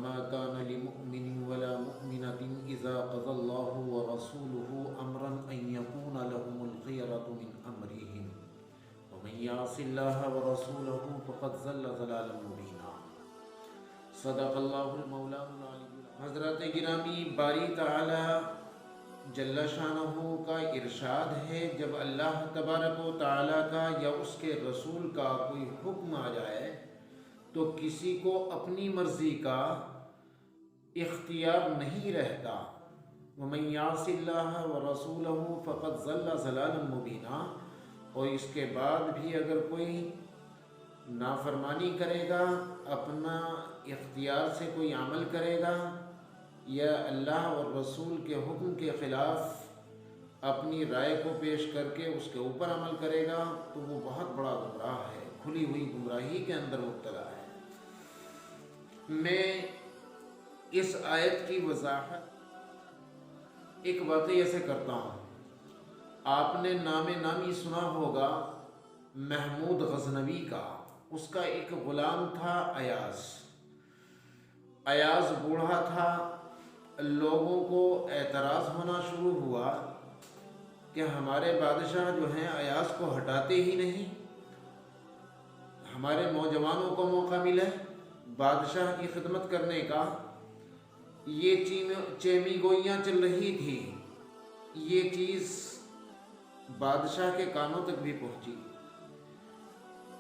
وما كان لمؤمن ولا مؤمنة إذا قضى الله ورسوله أمرا أن يكون لهم الخيرة من أمرهم ومن يعص الله ورسوله فقد ضل ضلالا مبينا صدق الله المولانا العلي العظيم۔ حضرات گرامی، باری تعالی جل شانہ کا ارشاد ہے، جب اللہ تبارک و تعالی کا یا اس کے رسول کا کوئی حکم آ جائے تو کسی کو اپنی مرضی کا اختیار نہیں رہتا۔ وَمَن يَعْصِ اللَّهَ وَرَسُولَهُ فَقَدْ ضَلَّ ضَلَالًا مُبِينًا، اور اس کے بعد بھی اگر کوئی نافرمانی کرے گا، اپنا اختیار سے کوئی عمل کرے گا یا اللہ اور رسول کے حکم کے خلاف اپنی رائے کو پیش کر کے اس کے اوپر عمل کرے گا تو وہ بہت بڑا گمراہ ہے، کھلی ہوئی گمراہی کے اندر مبتلا ہے۔ میں اس آیت کی وضاحت ایک واقعے سے کرتا ہوں۔ آپ نے نام نامی سنا ہوگا محمود غزنوی کا۔ اس کا ایک غلام تھا ایاز۔ ایاز بوڑھا تھا، لوگوں کو اعتراض ہونا شروع ہوا کہ ہمارے بادشاہ جو ہیں ایاز کو ہٹاتے ہی نہیں، ہمارے نوجوانوں کو موقع ملے بادشاہ کی خدمت کرنے کا۔ یہ چیمی گوئیاں چل رہی تھی، یہ چیز بادشاہ کے کانوں تک بھی پہنچی۔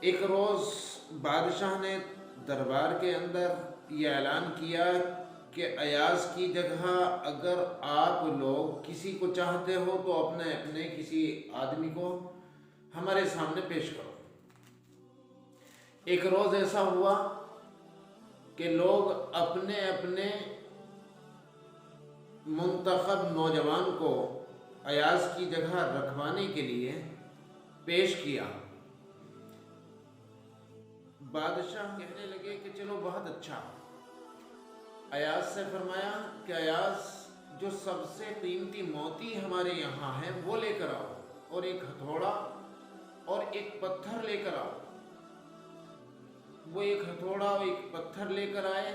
ایک روز بادشاہ نے دربار کے اندر یہ اعلان کیا کہ ایاز کی جگہ اگر آپ لوگ کسی کو چاہتے ہو تو اپنے کسی آدمی کو ہمارے سامنے پیش کرو۔ ایک روز ایسا ہوا کہ لوگ اپنے منتخب نوجوان کو ایاز کی جگہ رکھوانے کے لیے پیش کیا۔ بادشاہ کہنے لگے کہ چلو بہت اچھا۔ ایاز سے فرمایا کہ ایاز، جو سب سے قیمتی موتی ہمارے یہاں ہے وہ لے کر آؤ، اور ایک ہتھوڑا اور ایک پتھر لے کر آؤ۔ وہ ایک ہتھوڑا اور ایک پتھر لے کر آئے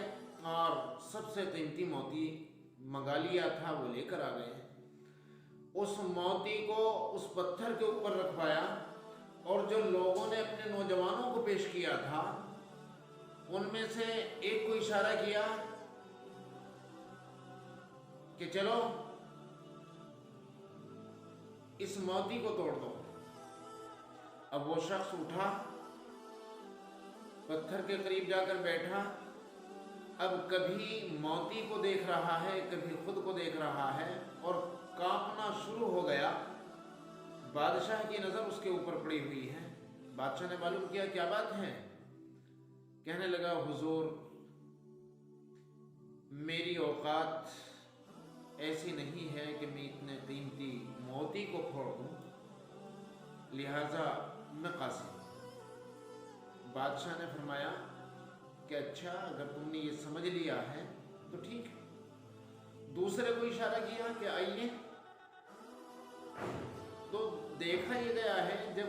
اور سب سے قیمتی موتی منگا لیا تھا وہ لے کر آ گئے۔ اس موتی کو اس پتھر کے اوپر رکھوایا، اور جو لوگوں نے اپنے نوجوانوں کو پیش کیا تھا ان میں سے ایک کو اشارہ کیا کہ چلو اس موتی کو توڑ دو۔ اب وہ شخص اٹھا، پتھر کے قریب جا کر بیٹھا، اب کبھی موتی کو دیکھ رہا ہے، کبھی خود کو دیکھ رہا ہے، اور کانپنا شروع ہو گیا۔ بادشاہ کی نظر اس کے اوپر پڑی ہوئی ہے۔ بادشاہ نے معلوم کیا کیا بات ہے؟ کہنے لگا حضور، میری اوقات ایسی نہیں ہے کہ میں اتنے قیمتی موتی کو پھوڑ دوں، لہذا میں قاصر ہوں۔ بادشاہ نے فرمایا کہ اچھا، اگر تم نے یہ سمجھ لیا ہے تو ٹھیک ہے۔ دوسرے کو اشارہ کیا کہ آئیے۔ تو دیکھا یہ گیا ہے جب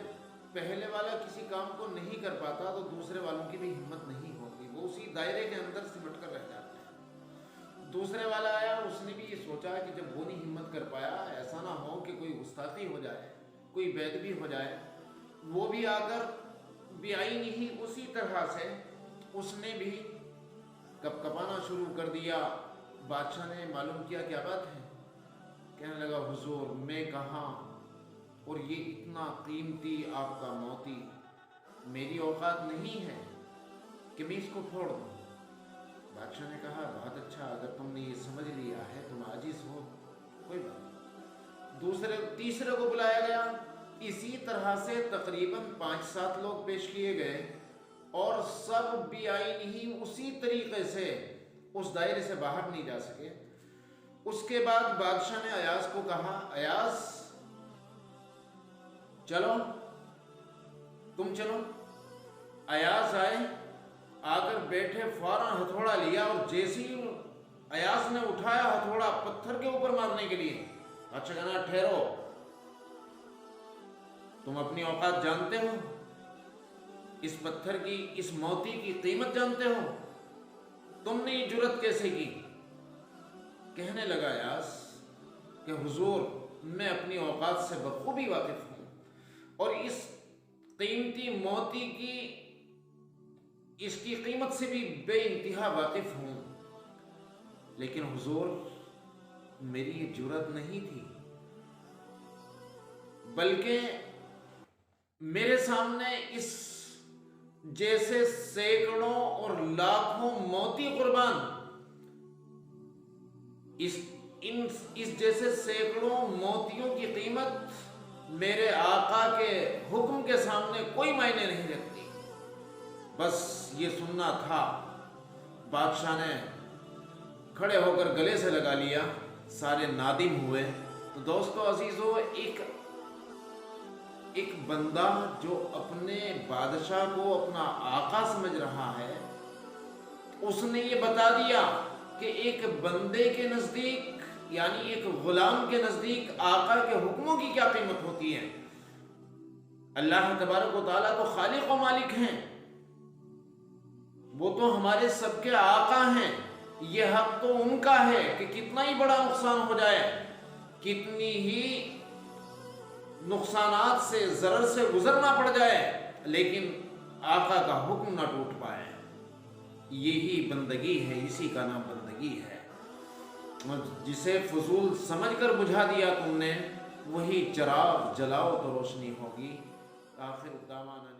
پہلے والا کسی کام کو نہیں کر پاتا تو دوسرے والوں کی بھی ہمت نہیں ہوتی، وہ اسی دائرے کے اندر سمٹ کر رہ جاتے ہیں۔ دوسرے والا آیا، اس نے بھی یہ سوچا کہ جب وہ نہیں ہمت کر پایا، ایسا نہ ہو کہ کوئی گستاخی ہو جائے، کوئی بید بھی ہو جائے۔ وہ بھی آ کر بھی آئی نہیں، اسی طرح سے اس نے بھی کپکپانا شروع کر دیا۔ بادشاہ نے معلوم کیا کیا بات ہے؟ کہنے لگا حضور، میں کہاں، اور یہ اتنا قیمتی آپ کا موتی، میری اوقات نہیں ہے کہ میں اس کو پھوڑ دوں۔ بادشاہ نے کہا بہت اچھا، اگر تم نے یہ سمجھ لیا ہے، تم عاجز ہو، کوئی بات نہیں۔ تیسرے کو بلایا گیا، اسی طرح سے تقریباً 5-7 لوگ پیش کیے گئے، اور سب بھی آئی نہیں اسی طریقے سے اس دائرے سے باہر نہیں جا سکے۔ اس کے بعد بادشاہ نے ایاز کو کہا، ایاز چلو، تم چلو۔ ایاز آئے، آ کر بیٹھے، فوراً ہتھوڑا لیا، اور جیسے ہی ایاز نے اٹھایا ہتھوڑا پتھر کے اوپر مارنے کے لیے، اچھا کہنا ٹھہرو، تم اپنی اوقات جانتے ہو؟ اس پتھر کی، اس موتی کی قیمت جانتے ہو؟ تم نے یہ جرت کیسے کی؟ کہنے لگا یاس کہ حضور میں اپنی اوقات سے بخوبی واقف ہوں اور اس قیمتی موتی کی اس کی قیمت سے بھی بے انتہا واقف ہوں، لیکن حضور میری یہ جرت نہیں تھی، بلکہ میرے سامنے اس جیسے سینکڑوں اور لاکھوں موتی قربان، اس جیسے سینکڑوں موتیوں کی قیمت میرے آقا کے حکم کے سامنے کوئی معنی نہیں رکھتی۔ بس یہ سننا تھا۔ بادشاہ نے کھڑے ہو کر گلے سے لگا لیا، سارے نادم ہوئے۔ تو دوستو عزیزو، ایک بندہ جو اپنے بادشاہ کو اپنا آقا سمجھ رہا ہے، اس نے یہ بتا دیا کہ ایک بندے کے نزدیک، یعنی ایک غلام کے نزدیک آقا کے حکموں کی کیا قیمت ہوتی ہے۔ اللہ تبارک و تعالیٰ تو خالق و مالک ہیں، وہ تو ہمارے سب کے آقا ہیں، یہ حق تو ان کا ہے کہ کتنا ہی بڑا نقصان ہو جائے، کتنی ہی نقصانات سے، ضرر سے گزرنا پڑ جائے، لیکن آقا کا حکم نہ ٹوٹ پائے۔ یہی بندگی ہے، اسی کا نام بندگی ہے۔ جسے فضول سمجھ کر بجھا دیا تم نے، وہی چراغ جلاؤ تو روشنی ہوگی۔ آخر دعوانا